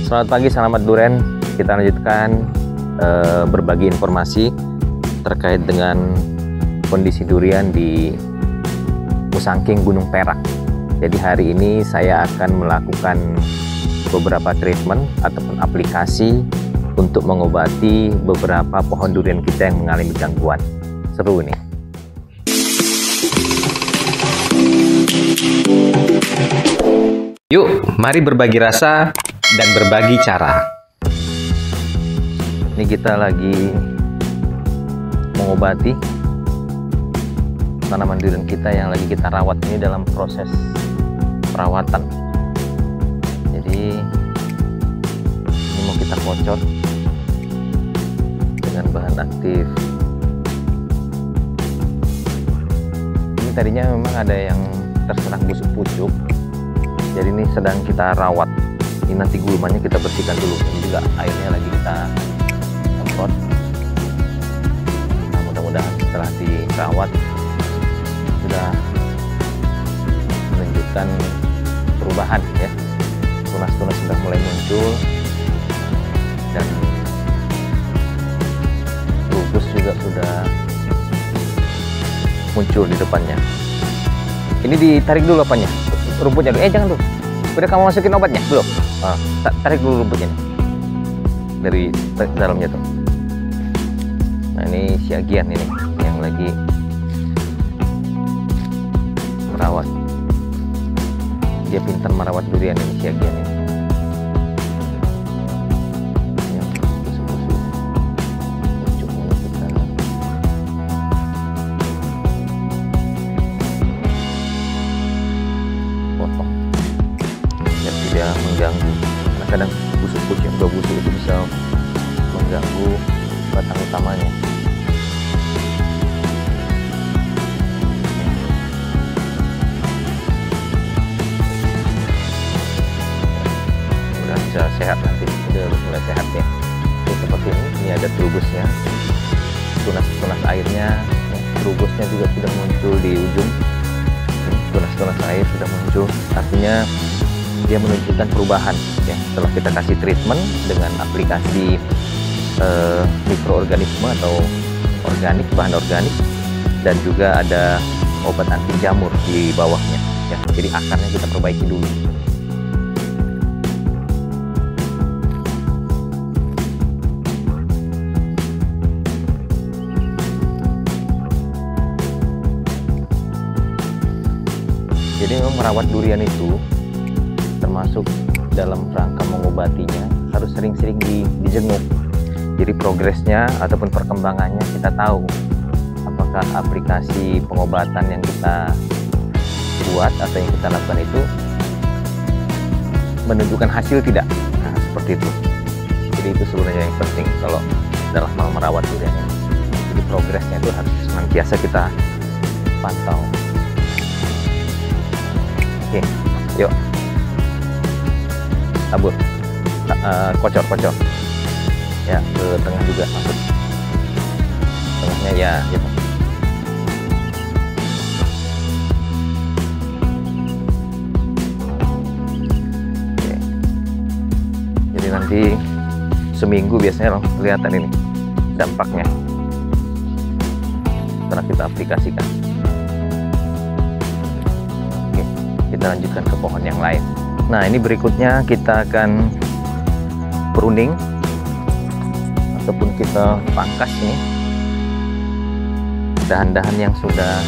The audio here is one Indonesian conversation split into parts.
Selamat pagi, selamat duren. Kita lanjutkan berbagi informasi terkait dengan kondisi durian di Musangking Gunung Perak. Jadi hari ini saya akan melakukan beberapa treatment ataupun aplikasi untuk mengobati beberapa pohon durian kita yang mengalami gangguan. Seru nih. Yuk, mari berbagi rasa dan berbagi cara. Ini kita lagi mengobati tanaman durian kita yang lagi kita rawat ini dalam proses perawatan. Jadi ini mau kita kocor dengan bahan aktif. Ini tadinya memang ada yang terserang busuk pucuk. Jadi ini sedang kita rawat. Ini nanti gulmanya kita bersihkan dulu. Ini juga airnya lagi kita semprot. Nah, mudah-mudahan setelah dirawat sudah menunjukkan perubahan ya. Tunas-tunas sudah mulai muncul dan rubus juga sudah muncul di depannya. Ini ditarik dulu apanya? Rumputnya dulu. Jangan tuh. Udah kamu masukin obatnya? Belum? Tarik dulu rumputnya dari dalamnya tuh. Nah ini si Agian ini yang lagi merawat. Dia pintar merawat durian ini, si Agian ini. Yang busuk-busuk. Ujungnya kita potong biar tidak mengganggu, karena kadang busuk-busuk yang udah busuk itu bisa mengganggu batang utamanya. Udah bisa sehat nanti, udah mulai sehat ya. Ini seperti ini ada trubusnya, tunas-tunas airnya, trubusnya juga sudah muncul di ujung. Tunas-tunas air sudah muncul, artinya dia menunjukkan perubahan ya setelah kita kasih treatment dengan aplikasi mikroorganisme atau organik, bahan organik, dan juga ada obat anti jamur di bawahnya ya. Jadi akarnya kita perbaiki dulu. Jadi memang merawat durian itu termasuk dalam rangka mengobatinya harus sering-sering dijenguk. Jadi progresnya ataupun perkembangannya kita tahu apakah aplikasi pengobatan yang kita buat atau yang kita lakukan itu menunjukkan hasil tidak. Nah, seperti itu. Jadi itu sebenarnya yang penting kalau dalam merawat durian ini. Jadi progresnya itu harus senantiasa kita pantau. Oke, yuk tabur, kocor ya, ke tengah juga masuk, tengahnya ya gitu. Oke. Jadi nanti seminggu biasanya langsung kelihatan ini dampaknya setelah kita aplikasikan. Kita lanjutkan ke pohon yang lain. Nah ini berikutnya kita akan pruning ataupun kita pangkas ini dahan-dahan yang sudah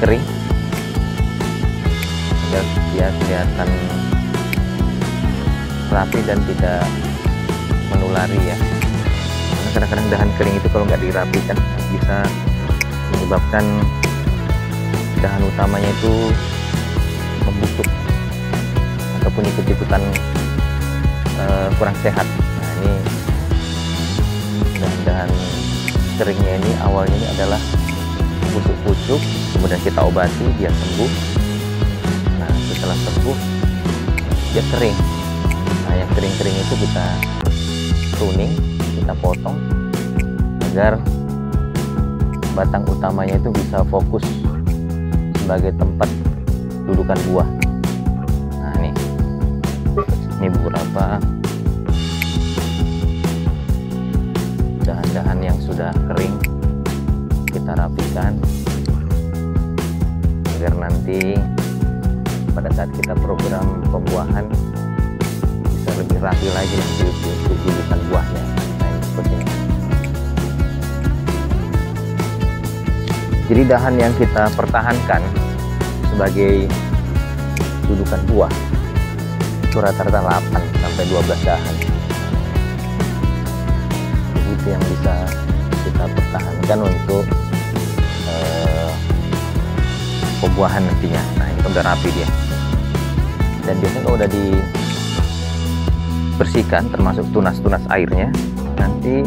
kering agar dia kelihatan rapi dan tidak menulari ya. Karena kadang-kadang dahan kering itu kalau nggak dirapikan bisa menyebabkan dahan utamanya itu membusuk ataupun ikut-ikutan kurang sehat. Nah ini dahan-dahan keringnya ini awalnya ini adalah busuk pucuk, kemudian kita obati dia sembuh. Nah setelah sembuh dia kering. Nah yang kering-kering itu kita pruning, kita potong agar batang utamanya itu bisa fokus sebagai tempat dudukan buah. Nah ini beberapa dahan-dahan yang sudah kering kita rapikan agar nanti pada saat kita program pembuahan bisa lebih rapi lagi untuk dudukan buahnya. Nah ini seperti ini. Jadi dahan yang kita pertahankan sebagai dudukan buah itu rata-rata 8 sampai 12 dahan. Jadi itu yang bisa kita pertahankan untuk pembuahan nantinya. Nah ini udah rapi dia, dan biasanya kalau udah dibersihkan termasuk tunas-tunas airnya, nanti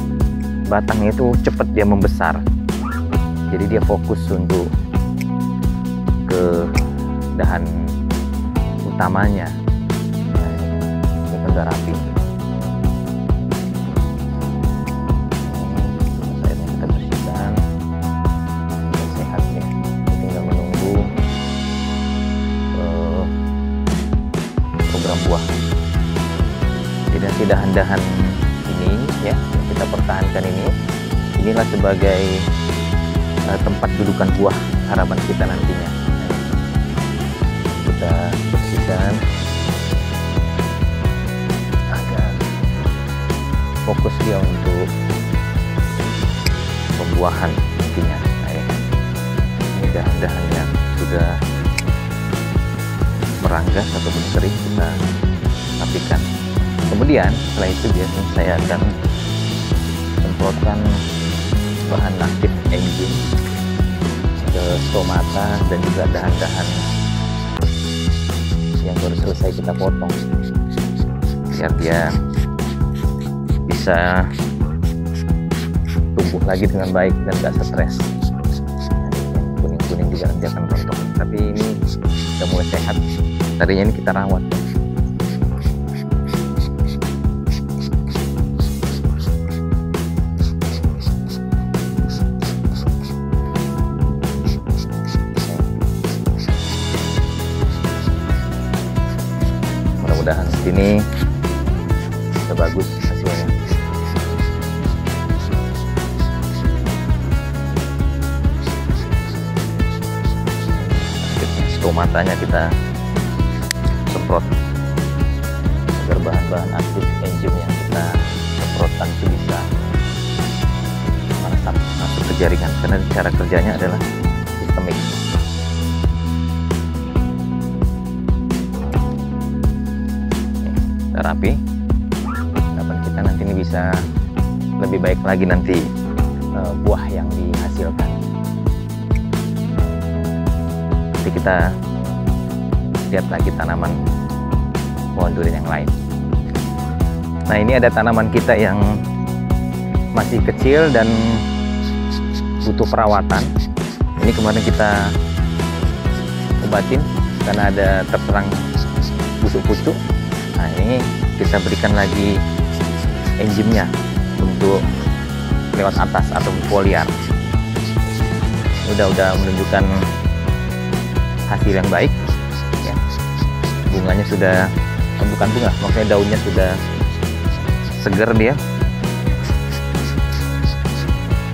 batangnya itu cepat dia membesar, jadi dia fokus untuk ke dahan utamanya. Nah ini udah rapi. Airnya kita bersihkan, ini sehat ya. Tinggal menunggu program buah. Jadi nanti dahan-dahan ini ya yang kita pertahankan inilah sebagai tempat dudukan buah harapan kita nantinya. Kita bersihkan agar fokus dia untuk pembuahan nantinya. Nah, ini dahan-dahan yang sudah meranggas ataupun kering kita rapikan. Kemudian setelah itu biasanya saya akan semprotkan bahan aktif enzim ke stomata dan juga dahan-dahan yang baru selesai kita potong, biar dia bisa tumbuh lagi dengan baik dan gak stres. Kuning-kuning juga nanti akan rontok, tapi ini udah mulai sehat. Tadinya ini kita rawat. Mudah-mudahan sini sudah bagus hasilnya. Stomatanya kita semprot agar bahan-bahan aktif enzim yang kita semprotkan itu bisa masuk ke jaringan, karena cara kerjanya adalah sistemik. Rapi, harapan kita nanti ini bisa lebih baik lagi nanti buah yang dihasilkan. Nanti kita lihat lagi tanaman pohon durian yang lain. Nah ini ada tanaman kita yang masih kecil dan butuh perawatan. Ini kemarin kita obatin karena ada terserang busuk-busuk. Nah ini kita berikan lagi enzimnya untuk lewat atas atau foliar. Udah menunjukkan hasil yang baik ya. Bunganya sudah, bukan bunga, maksudnya daunnya sudah seger dia.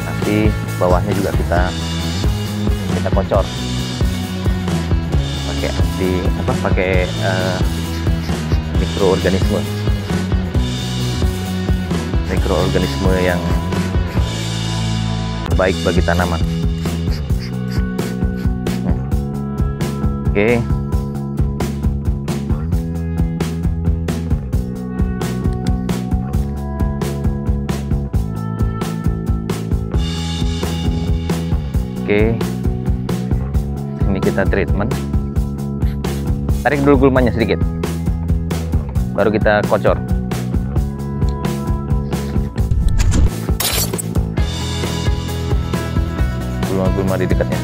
Nanti bawahnya juga kita kocor pakai mikroorganisme yang baik bagi tanaman. Oke. Ini kita treatment. Tarik dulu gulmanya sedikit, baru kita kocor. Gulma di dekatnya.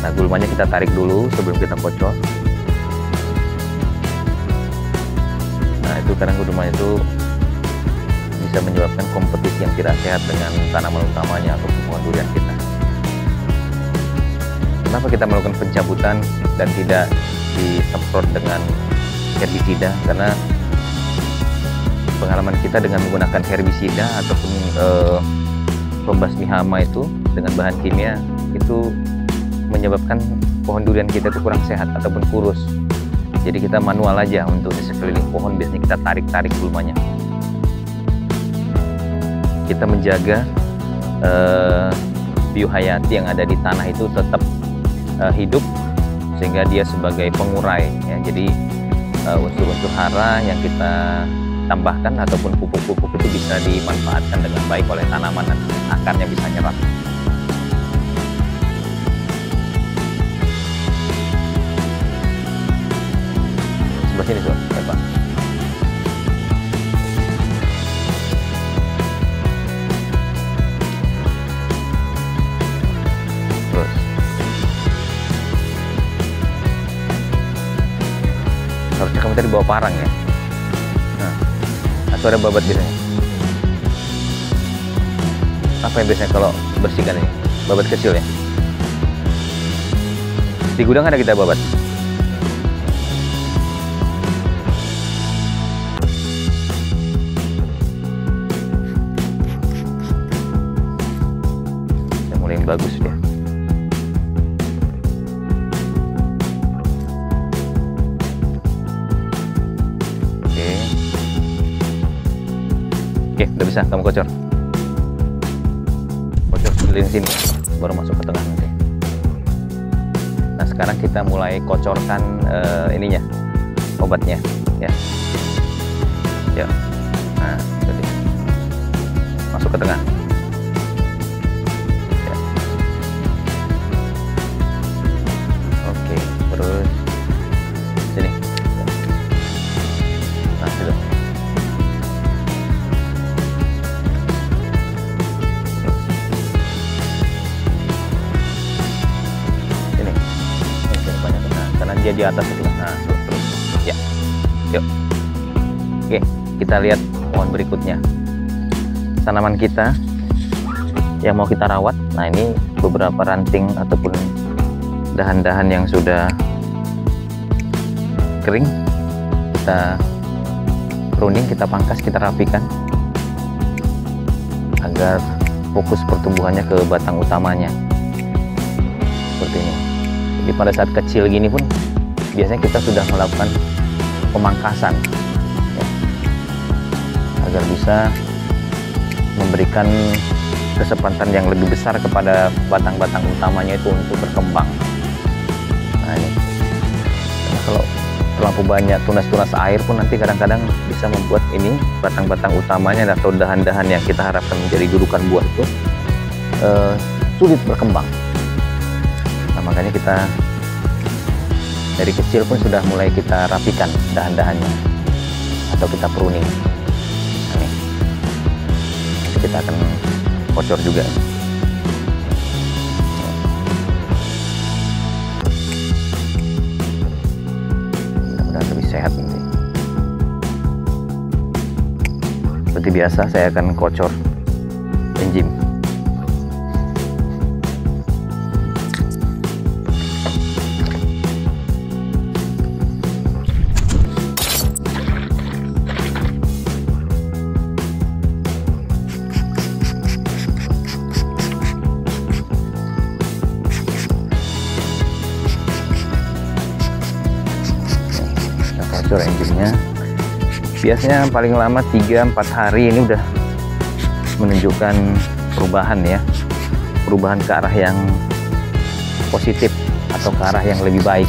Nah gulmanya kita tarik dulu sebelum kita kocor. Nah itu karena gulma itu bisa menyebabkan kompetisi yang tidak sehat dengan tanaman utamanya atau pohon durian kita. Kenapa kita melakukan pencabutan dan tidak disemprot dengan herbisida? Karena pengalaman kita dengan menggunakan herbisida ataupun pembasmi hama itu dengan bahan kimia itu menyebabkan pohon durian kita itu kurang sehat ataupun kurus. Jadi kita manual aja untuk di sekeliling pohon, biasanya kita tarik-tarik gulmanya. Kita menjaga biohayati yang ada di tanah itu tetap hidup, sehingga dia sebagai pengurai ya. Jadi unsur-unsur hara yang kita tambahkan ataupun pupuk-pupuk itu bisa dimanfaatkan dengan baik oleh tanaman dan akarnya bisa nyerap. Sebelah sini Sob, ya Pak. Terus harusnya kamu tadi bawa parang ya. Atau ada babat biasanya? Apa yang biasanya kalau bersihkan ini? Babat kecil ya? Di gudang ada kita babat? Yang mulai bagus dia. Oke, udah bisa kamu kocor. Kocor sekeliling sini, baru masuk ke tengah nanti. Nah, sekarang kita mulai kocorkan ininya, obatnya, ya. Ya. Nah, jadi masuk ke tengah. Ya. Oke, terus sini. Ya. Nah, sudah. Dia di atas itu. Nah, terus. Ya. Yuk. Oke, kita lihat pohon berikutnya. Tanaman kita yang mau kita rawat. Nah, ini beberapa ranting ataupun dahan-dahan yang sudah kering. Kita pruning, kita pangkas, kita rapikan agar fokus pertumbuhannya ke batang utamanya. Seperti ini. Jadi pada saat kecil gini pun biasanya kita sudah melakukan pemangkasan ya, agar bisa memberikan kesempatan yang lebih besar kepada batang-batang utamanya itu untuk berkembang. Nah ini, karena kalau terlalu banyak tunas-tunas air pun nanti kadang-kadang bisa membuat ini batang-batang utamanya atau dahan-dahan yang kita harapkan menjadi dudukan buah itu sulit berkembang. Nah, makanya kita dari kecil pun sudah mulai kita rapikan dahan-dahannya atau kita pruning. Nah, nih. Nanti kita akan kocor juga. Mudah-mudahan lebih sehat nanti. Seperti biasa saya akan kocor enzim. Kocor enzimnya. Biasanya paling lama 3-4 hari ini udah menunjukkan perubahan ya, perubahan ke arah yang positif atau ke arah yang lebih baik.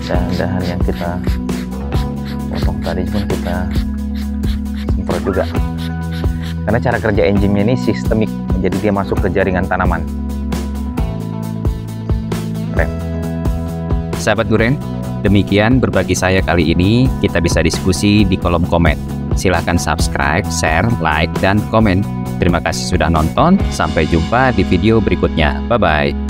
Dahan-dahan yang kita potong tadi pun kita semprot juga, karena cara kerja enzimnya ini sistemik, jadi dia masuk ke jaringan tanaman. Keren. Sahabat Duren, demikian berbagi saya kali ini. Kita bisa diskusi di kolom komen. Silahkan subscribe, share, like, dan komen. Terima kasih sudah nonton. Sampai jumpa di video berikutnya. Bye-bye.